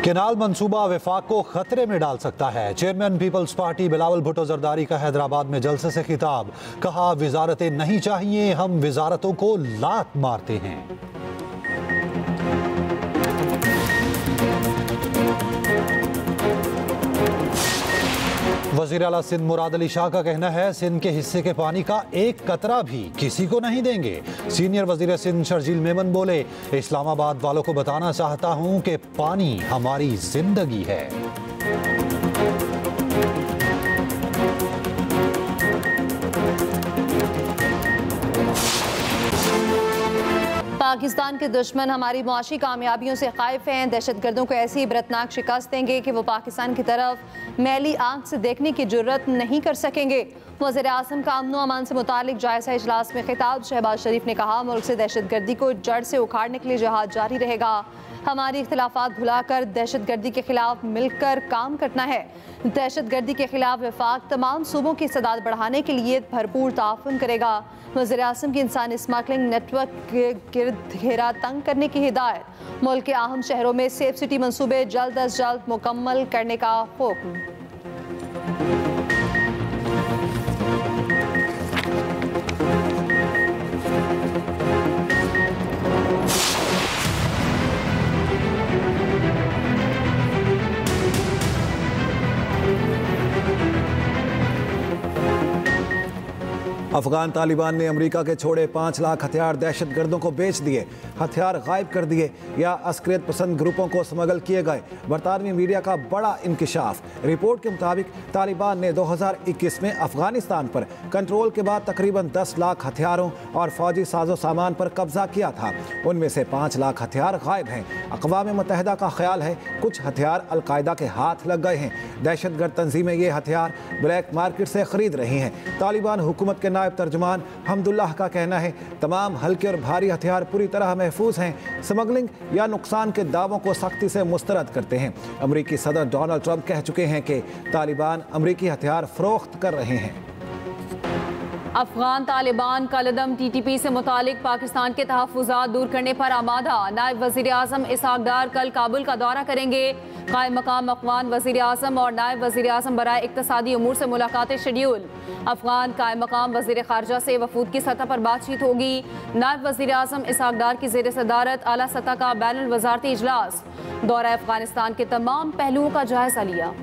Canal मंसूबा वफाक को खतरे में डाल सकता है। Chairman peoples party Bilawal Bhutto Zardari का हैदराबाद में जलसे से खिताब। कहा, विजारतें नहीं चाहिए, हम विजारतों को लात मारते हैं। वज़ीर आला सिंध मुराद अली शाह का कहना है, सिंध के हिस्से के पानी का एक कतरा भी किसी को नहीं देंगे। सीनियर वज़ीर सिंध शर्जील मेमन बोले, इस्लामाबाद वालों को बताना चाहता हूं कि पानी हमारी जिंदगी है। पाकिस्तान के दुश्मन हमारी मुआशी कामयाबियों से खाइफ हैं। दहशतगर्दों को ऐसी इबरतनाक शिकस्त देंगे कि वो पाकिस्तान की तरफ मैली आंख से देखने की जुर्रत नहीं कर सकेंगे। वज़ीर आज़म का अमन व अमान से मुतालिक जायज़ा इजलास में खिताब। शहबाज शरीफ ने कहा, मुल्क से दहशतगर्दी को जड़ से उखाड़ने के लिए जहाद जारी रहेगा। हमारी इख्तिलाफात भुलाकर दहशतगर्दी के खिलाफ मिलकर काम करना है। दहशतगर्दी के खिलाफ वफाक तमाम सूबों की इस्तेदाद बढ़ाने के लिए भरपूर ताउन करेगा। वज़ीर आज़म की इंसानी स्मगलिंग नेटवर्क के गिर्द घेरा तंग करने की हिदायत। मुल्क के अहम शहरों में सेफ सिटी मंसूबे जल्द अज जल्द मुकम्मल करने का हुक्म। अफगान तालिबान ने अमेरिका के छोड़े 5 लाख हथियार दहशतगर्दों को बेच दिए, हथियार गायब कर दिए या अस्करियत पसंद ग्रुपों को स्मगल किए गए। बरतानवी मीडिया का बड़ा इंकिशाफ। रिपोर्ट के मुताबिक तालिबान ने 2021 में अफगानिस्तान पर कंट्रोल के बाद तकरीबन 10 लाख हथियारों और फौजी साजो सामान पर कब्जा किया था। उनमें से 5 लाख हथियार गायब हैं। अक़वाम मुत्तहिदा का ख्याल है कुछ हथियार अलकायदा के हाथ लग गए हैं। दहशतगर्द तंजीमें ये हथियार ब्लैक मार्केट से खरीद रही हैं। तालिबान हुकूमत के नायब तर्जुमान हमदुल्लाह का कहना है, तमाम हल्के और भारी हथियार पूरी तरह महफूज हैं। स्मगलिंग या नुकसान के दावों को सख्ती से मुस्तरद करते हैं। अमरीकी सदर डोनाल्ड ट्रंप कह चुके हैं कि तालिबान अमरीकी हथियार फरोख्त कर रहे हैं। अफगान तालिबान कलदम TTP से मुतालिक पाकिस्तान के तहफ़्फ़ुज़ात दूर करने पर आमादा। नायब वज़ीर आज़म इसहाक़ डार कल काबुल का दौरा करेंगे। क़ायम मकाम अफ़गान वज़ीर आज़म और नायब वज़ीर आज़म बराए इक़्तिसादी उमूर से मुलाकातें शेड्यूल। अफ़गान क़ायम मकाम वज़ीर ख़ारजा से वफ़ूद की सतह पर बातचीत होगी। नायब वज़ीर आज़म इसहाक़ डार की ज़ेर सदारत आला सतह का बैनुल वज़ारती इजलास। दौरा अफ़गानिस्तान के तमाम पहलुओं का जायज़ा लिया।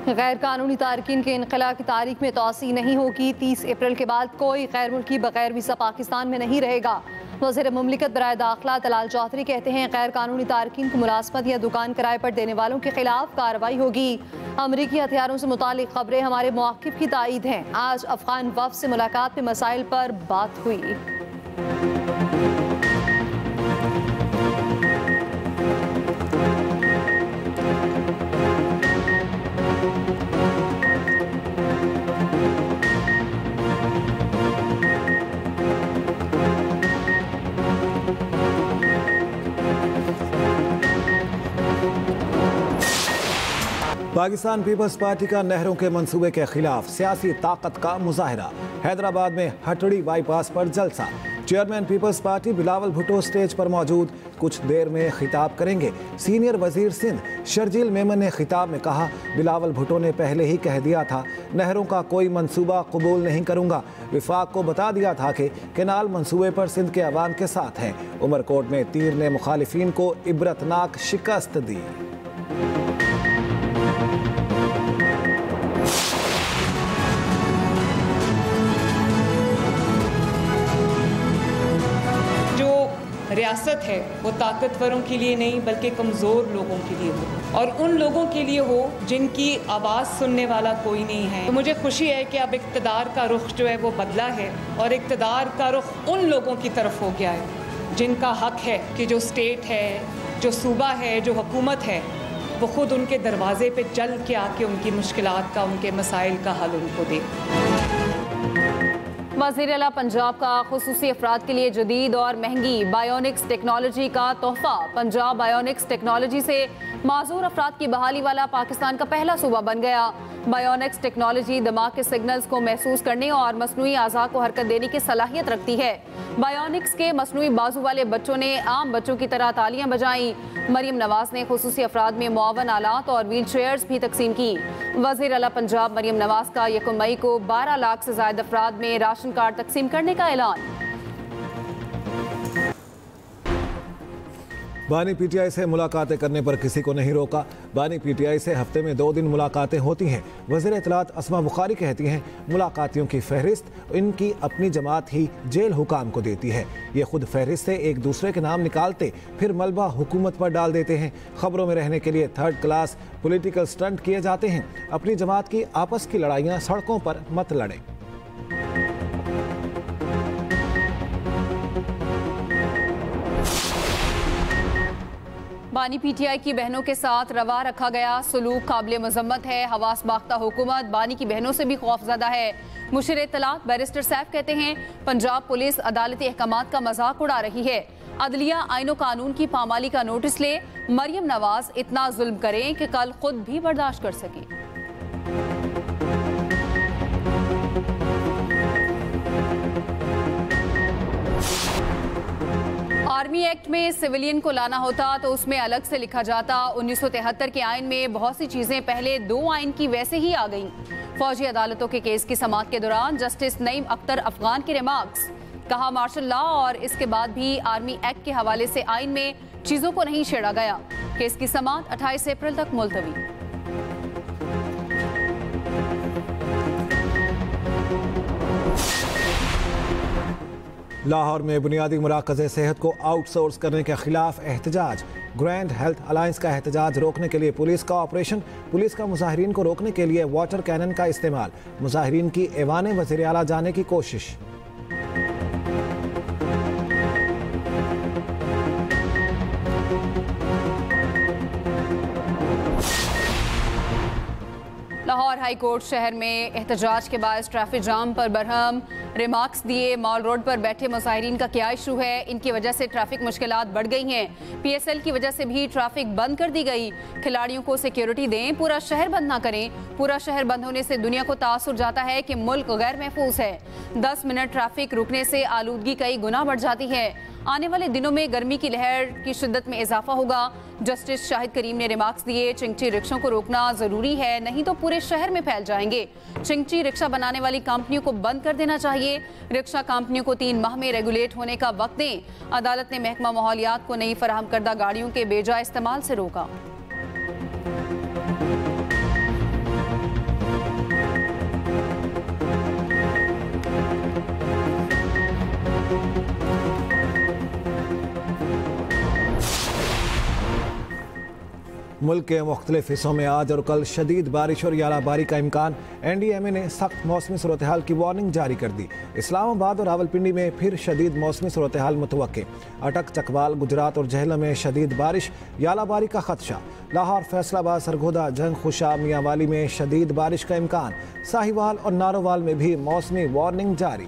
गैर कानूनी तारकीन के इनक़िला की तारीख में तोसी नहीं होगी। 30 अप्रैल के बाद कोई गैर मुल्की बगैर वीज़ा पाकिस्तान में नहीं रहेगा। वज़ीर मुमलिकत बराए दाखिला तलाल चौधरी कहते हैं, गैर कानूनी तारकीन को मुलाज़मत या दुकान किराए पर देने वालों के खिलाफ कार्रवाई होगी। अमरीकी हथियारों से मुतालिक खबरें हमारे मौक़िफ़ की तायीद हैं। आज अफ़गान वफ़द से मुलाकात में मसाइल पर बात हुई। पाकिस्तान पीपल्स पार्टी का नहरों के मंसूबे के खिलाफ सियासी ताकत का मुजाहरा। हैदराबाद में हटड़ी बाईपास पर जलसा। Chairman peoples party Bilawal Bhutto stage पर मौजूद, कुछ देर में खिताब करेंगे। सीनियर वजीर सिंध शर्जील मेमन ने खिताब में कहा, बिलावल भुट्टो ने पहले ही कह दिया था नहरों का कोई मंसूबा कबूल नहीं करूंगा। विफाक को बता दिया था कि केनाल मंसूबे पर सिंध के अवाम के साथ हैं। उमरकोट में तीर ने मुखालिफिन को इबरतनाक शिकस्त दी। रियासत है वो ताकतवरों के लिए नहीं बल्कि कमज़ोर लोगों के लिए हो, और उन लोगों के लिए हो जिनकी आवाज़ सुनने वाला कोई नहीं है। तो मुझे खुशी है कि अब इक़्तिदार का रुख जो है वो बदला है और इक़्तिदार का रुख उन लोगों की तरफ हो गया है जिनका हक है कि जो स्टेट है, जो सूबा है, जो हुकूमत है, वो ख़ुद उनके दरवाज़े पे चल के आके उनकी मुश्किलात का, उनके मसाइल का हल उनको दे। वज़ीर आला पंजाब का खुसूसी अफराद के लिए जदीद और महंगी बायोनिक्स टेक्नोलॉजी का तोहफा। पंजाब बायोनिक्स टेक्नोलॉजी से माजूर अफराद की बहाली वाला पाकिस्तान का पहला सूबा बन गया। बायोनिक्स टेक्नोलॉजी दिमाग के सिग्नल्स को महसूस करने और मसनूई आज़ा को हरकत देने की सलाहियत रखती है। बायोनिक्स के मसनूई बाजू वाले बच्चों ने आम बच्चों की तरह तालियां बजाई। मरियम नवाज ने खुसूसी अफराद में मुआवन आलात और व्हील चेयर्स भी तकसीम की। वज़ीर आला पंजाब मरियम नवाज का 1 मई को 12 लाख से ज्यादा अफराद में राशन कार्ड तकसीम करने का ऐलान। बानी पीटीआई से मुलाकातें करने पर किसी को नहीं रोका। बानी पीटीआई से हफ्ते में 2 दिन मुलाकातें होती हैं। वज़ीर इत्तलात अस्मा बुखारी कहती हैं मुलाकातियों की फहरिस्त इनकी अपनी जमात ही जेल हुकाम को देती है। ये खुद फहरिस्त से एक दूसरे के नाम निकालते फिर मलबा हुकूमत पर डाल देते हैं। खबरों में रहने के लिए 3rd क्लास पॉलिटिकल स्टंट किए जाते हैं। अपनी जमात की आपस की लड़ाइयाँ सड़कों पर मत लड़ें। बानी पीटीआई की बहनों के साथ रवा रखा गया सलूक काबिल मजम्मत है। हवास बाख्ता हुकूमत बानी की बहनों से भी खौफजदा है। मुशीर इत्तलात बैरिस्टर सैफ कहते हैं पंजाब पुलिस अदालती अहकामात का मजाक उड़ा रही है। अदलिया आईनो कानून की पामाली का नोटिस ले। मरियम नवाज इतना जुल्म करें कि कल खुद भी बर्दाश्त कर सके। आर्मी एक्ट में सिविलियन को लाना होता तो उसमें अलग से लिखा जाता। 1973 के आइन में बहुत सी चीजें पहले 2 आइन की वैसे ही आ गईं। फौजी अदालतों के केस की समाअत के दौरान जस्टिस नईम अख्तर अफगान के रिमार्क्स। कहा मार्शल लॉ और इसके बाद भी आर्मी एक्ट के हवाले से आइन में चीजों को नहीं छेड़ा गया। केस की समाअत 28 अप्रैल तक मुलतवी। लाहौर में बुनियादी मराकज़ सेहत को आउटसोर्स करने के खिलाफ एहतजाज। ग्रैंड हेल्थ अलायंस का एहतजाज रोकने के लिए पुलिस का ऑपरेशन। पुलिस का मुजाहिरीन को रोकने के लिए वाटर कैनन का इस्तेमाल। मुजाहिरीन की ऐवान वज़ीर आला जाने की कोशिश। लाहौर हाई कोर्ट शहर में एहतजाज के बाद ट्रैफिक जाम पर बरहम रिमार्क्स दिए। मॉल रोड पर बैठे मुसाहिरीन का क्या इशू है, इनकी वजह से ट्रैफिक मुश्किलात बढ़ गई हैं। पीएसएल की वजह से भी ट्रैफिक बंद कर दी गई। खिलाड़ियों को सिक्योरिटी दें, पूरा शहर बंद ना करें। पूरा शहर बंद होने से दुनिया को तासुर जाता है कि मुल्क गैर महफूज है। 10 मिनट ट्रैफिक रुकने से आलूदगी कई गुना बढ़ जाती है। आने वाले दिनों में गर्मी की लहर की शिद्दत में इजाफा होगा। जस्टिस शाहिद करीम ने रिमार्क्स दिए चिंगची रिक्शों को रोकना जरूरी है, नहीं तो पूरे शहर में फैल जाएंगे। चिंगची रिक्शा बनाने वाली कंपनियों को बंद कर देना चाहिए। रिक्शा कंपनियों को 3 माह में रेगुलेट होने का वक्त दें। अदालत ने महकमा माहौलियात को नई फराहम करदा गाड़ियों के बेजा इस्तेमाल से रोका। मुल्क के मुख्तलिफ हिस्सों में आज और कल शदीद बारिश और यालाबारी का इम्कान। NDMA ने सख्त मौसमी सूरत हाल की वार्निंग जारी कर दी। इस्लामाबाद और रावलपिंडी में फिर शदीद मौसमी सूरत हाल मुतवक्के। अटक, चकवाल, गुजरात और जहलम में शदीद बारिश, यालाबारी का खदशा। लाहौर, फैसलाबाद, सरगोदा, जंग, खुशा, मियांवाली में शदीद बारिश का इम्कान। साहिवाल और नारोवाल में भी मौसमी वार्निंग जारी।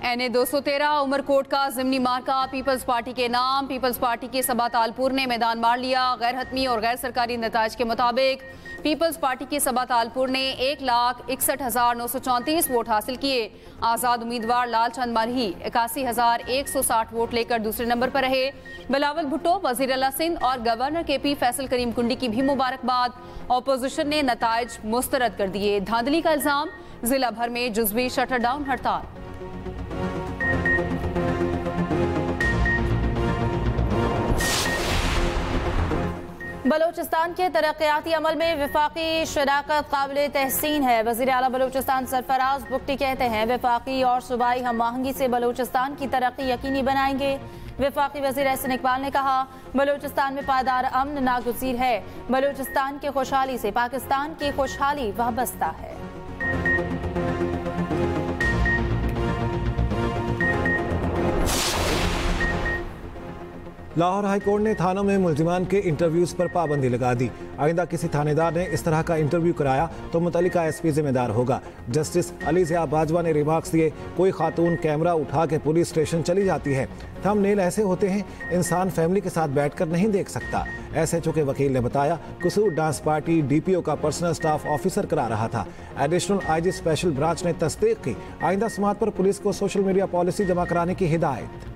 NA 213 उमरकोट का ज़िमनी मार्का पीपल्स पार्टी के नाम। पीपल्स पार्टी के सबा तालपुर ने मैदान मार लिया। गैर हतमी और गैर सरकारी नताज के मुताबिक पीपल्स पार्टी के सबा तालपुर ने 1,61,934 वोट हासिल किए। आज़ाद उम्मीदवार लालचंद मरही 81,160 वोट लेकर दूसरे नंबर पर रहे। बिलावल भुट्टो, वज़ीर आला सिंध और गवर्नर KP फैसल करीम कुंडी की भी मुबारकबाद। अपोजिशन ने नताइज मुस्तरद कर दिए। धांधली का इल्जाम, जिला भर में जुज़वी शटर डाउन हड़ताल। बलोचिस्तान के तरक्याती अमल में वफाकी शराकत काबिल तहसीन है। वज़ीर आला बलोचिस्तान सरफराज बुगटी कहते हैं वफाकी और सूबाई हम आहंगी से बलोचिस्तान की तरक्की यकीनी बनाएंगे। वफाकी वज़ीर एहसन इकबाल ने कहा बलोचिस्तान में पायदार अमन नागुज़ीर है। बलोचिस्तान की खुशहाली से पाकिस्तान की खुशहाली वाबस्ता है। लाहौर हाईकोर्ट ने थानों में मुलजिमान के इंटरव्यूज पर पाबंदी लगा दी। आइंदा किसी थानेदार ने इस तरह का इंटरव्यू कराया तो मुतल्लिका एसपी जिम्मेदार होगा। जस्टिस अली ज़िया बाजवा ने रिमार्क्स दिए, कोई खातून कैमरा उठा के पुलिस स्टेशन चली जाती है, थंबनेल ऐसे होते हैं, इंसान फैमिली के साथ बैठकर नहीं देख सकता। एसएचओ के वकील ने बताया, कसूर डांस पार्टी डीपीओ का पर्सनल स्टाफ ऑफिसर करा रहा था। एडिशनल आईजी स्पेशल ब्रांच ने तस्दीक की। आइंदा समात पर पुलिस को सोशल मीडिया पॉलिसी जमा कराने की हिदायत।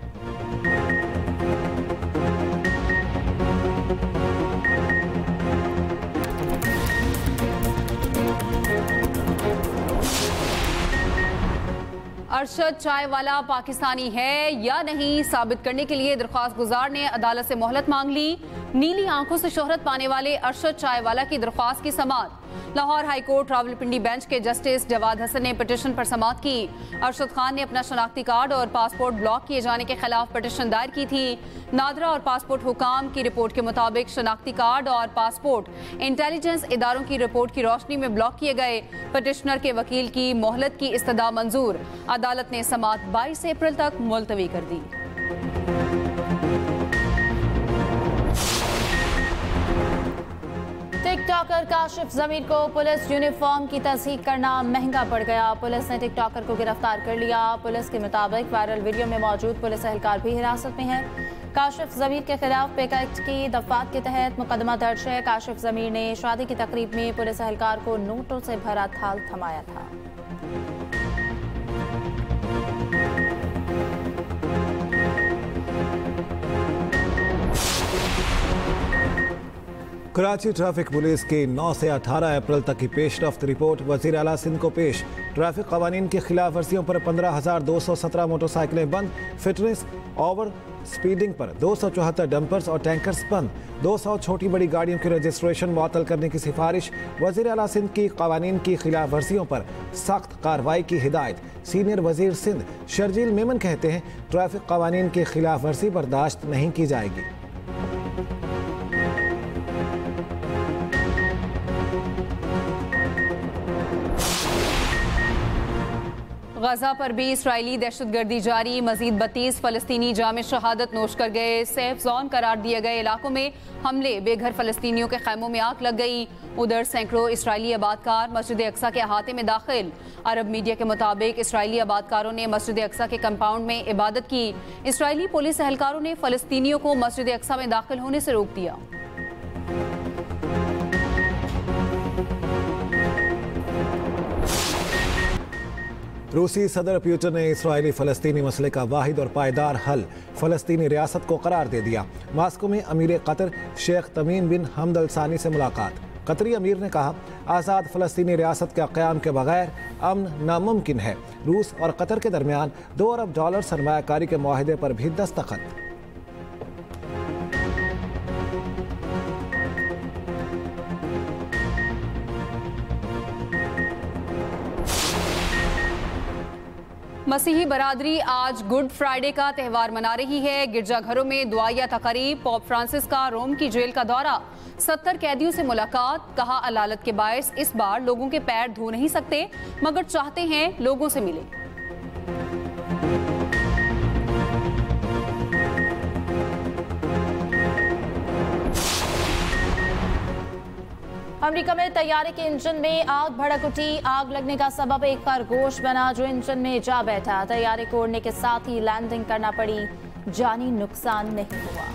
अरशद चाय वाला पाकिस्तानी है या नहीं साबित करने के लिए दरख्वास्त गुजार ने अदालत से मोहलत मांग ली। नीली आंखों से शोहरत पाने वाले अरशद चाय वाला की दरख्वास्त की समाअत लाहौर हाईकोर्ट रावलपिंडी बेंच के जस्टिस जवाद हसन ने पिटीशन पर समाअत की। अरशद खान ने अपना शनाख्ती कार्ड और पासपोर्ट ब्लॉक किए जाने के खिलाफ पिटीशन दायर की थी। नादरा और पासपोर्ट हुकाम की रिपोर्ट के मुताबिक शनाख्ती कार्ड और पासपोर्ट इंटेलिजेंस इदारों की रिपोर्ट की रोशनी में ब्लॉक किए गए। पिटीशनर के वकील की मोहलत की इस्तदा मंजूर। अदालत ने समाअत 22 अप्रैल तक मुलतवी कर दी। टिकटॉकर काशिफ जमीर को पुलिस यूनिफॉर्म की तस्दीक करना महंगा पड़ गया। पुलिस ने टिकटॉकर को गिरफ्तार कर लिया। पुलिस के मुताबिक वायरल वीडियो में मौजूद पुलिस एहलकार भी हिरासत में है। काशिफ जमीर के खिलाफ पेका एक्ट की दफात के तहत मुकदमा दर्ज है। काशिफ जमीर ने शादी की तकरीब में पुलिस एहलकार को नोटों से भरा थाल थमाया था। कराची ट्रैफिक पुलिस की 9 से 18 अप्रैल तक की पेशरफ्त रिपोर्ट वज़ीर आला सिंध को पेश। ट्रैफिक कवानीन की खिलाफ वर्जियों पर 15,217 मोटरसाइकिलें बंद। फिटनेस ओवर स्पीडिंग पर 274 डंपर्स और टैंकर्स बंद। 200 छोटी बड़ी गाड़ियों की रजिस्ट्रेशन मुअत्तल करने की सिफारिश। वज़ीर आला सिंध की कवानीन की खिलाफ वर्जियों पर सख्त कार्रवाई की हिदायत। सीनियर वज़ीर सिंध शर्जील मेमन कहते हैं, ट्रैफिक कवानीन की खिलाफ वर्जी बर्दाश्त नहीं की जाएगी। गजा पर भी इसराइली दहशतगर्दी जारी। मजीद 32 फलस्तीनी जाम शहादत नोश कर गए। सेफ जोन करार दिए गए इलाकों में हमले, बेघर फलस्तीनियों के खैमों में आग लग गई। उधर सैकड़ों इसराइली आबादकार मस्जिद अक्सा के अहाते में दाखिल। अरब मीडिया के मुताबिक इसराइली आबादकारों ने मस्जिद अक्सा के कंपाउंड में इबादत की। इसराइली पुलिस एहलकारों ने फलस्तीनियों को मस्जिद अक्सा में दाखिल होने से रोक दिया। रूसी सदर पुतिन ने इसराइली फ़लस्तीनी मसले का वाहिद और पायदार हल फ़लस्तीनी रियासत को करार दे दिया। मास्को में अमीर कतर शेख तमीम बिन हमद अल सानी से मुलाकात। कतरी अमीर ने कहा, आज़ाद फ़लस्तीनी रियासत के क़याम के बगैर अमन नामुमकिन है। रूस और कतर के दरमियान $2 अरब सरमायाकारी के मुआहदे पर भी दस्तखत। मसीही बरादरी आज गुड फ्राइडे का त्यौहार मना रही है। गिरजाघरों में दुआया तकरीब। पोप फ्रांसिस का रोम की जेल का दौरा। 70 कैदियों से मुलाकात। कहा, अलालत के बायस इस बार लोगों के पैर धो नहीं सकते, मगर चाहते हैं लोगों से मिले। अमेरिका में तैयारे के इंजन में आग भड़क उठी। आग लगने का सबब एक खरगोश बना जो इंजन में जा बैठा। तैयारे को उड़ने के साथ ही लैंडिंग करना पड़ी। जानी नुकसान नहीं हुआ।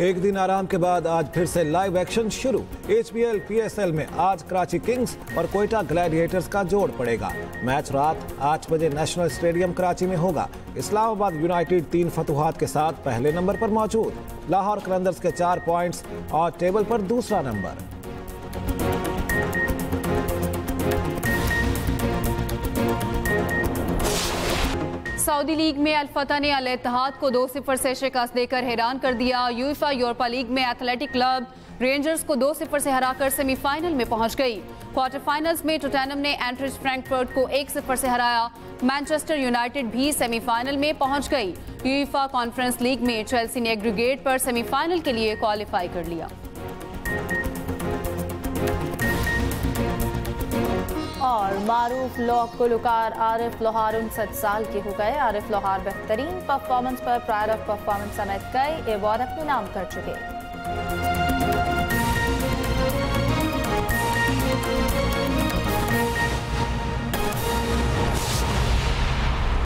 एक दिन आराम के बाद आज फिर से लाइव एक्शन शुरू। HBL PSL में आज कराची किंग्स और कोयटा ग्लैडिएटर्स का जोड़ पड़ेगा। मैच रात 8 बजे नेशनल स्टेडियम कराची में होगा। इस्लामाबाद यूनाइटेड 3 फतुहात के साथ पहले नंबर पर मौजूद। लाहौर कलंदर्स के 4 पॉइंट्स और टेबल पर दूसरा नंबर। सऊदी लीग में अल फतह ने अल इत्तेहाद को 2-0 से शिकस्त देकर हैरान कर दिया। यूएफा यूरोपा लीग में एथलेटिक क्लब रेंजर्स को 2-0 से हराकर सेमीफाइनल में पहुंच गई। क्वार्टर फाइनल्स में टोटेनम ने एंट्रिच फ्रैंकफर्ट को 1-0 से हराया। मैनचेस्टर यूनाइटेड भी सेमीफाइनल में पहुंच गई। यूएफा कॉन्फ्रेंस लीग में चेल्सी ने एग्रीगेट पर सेमीफाइनल के लिए क्वालिफाई कर लिया। और मारूफ गुलकार आरिफ लोहार 59 साल के हो गए। आरिफ लोहार बेहतरीन परफॉर्मेंस पर प्राइड ऑफ परफॉर्मेंस समेत कई अवार्ड अपने नाम कर चुके।